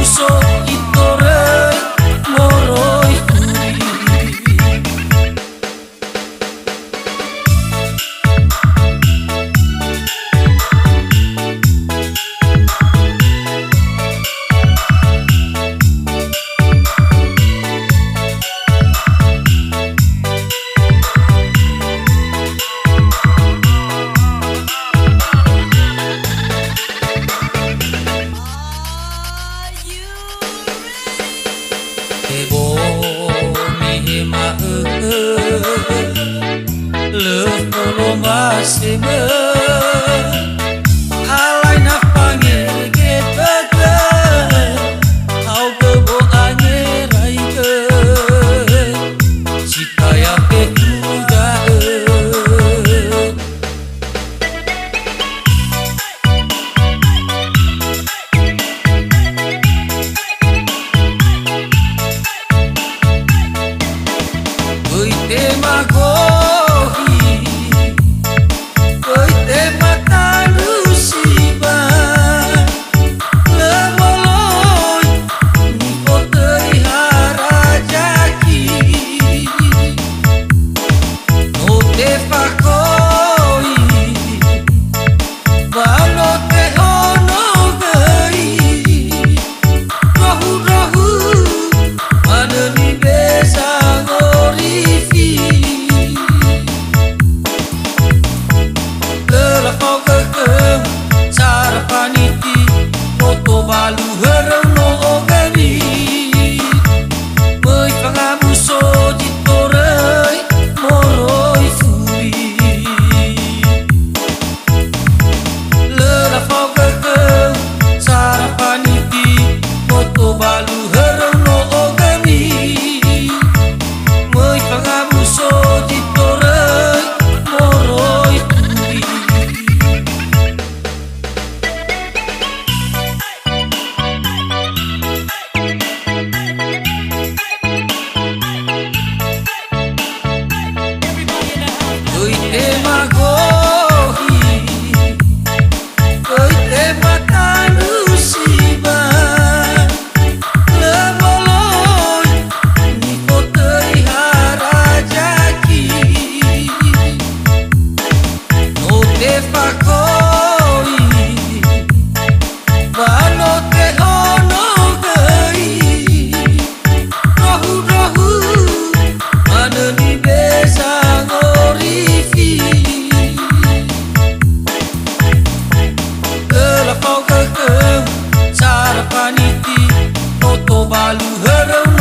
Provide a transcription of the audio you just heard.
pangabuso itore moroi turi. Ebo mihima leuh tolong aseme alai na pangege tete au kebo angerai ke cikaya pe uda demagogi, tema lusiba, lemoloi, nikotei harajaki, no te fakoi, bano te ono gei, rohu maneni besa ngorifi. Sarapaniti moto balu herang no ogami Mei pangabuso ditorei moroi furi Lerafau kekeng sarapaniti moto balu herang no ogami Mei pangabuso ditorei moroi furi. Demagogi, tema lusiba, lemoloi, nikotei harajaki, no te fakoi, bano te ono gei, rohu maneni besa ngorifi. Sarapaniti moto balu herang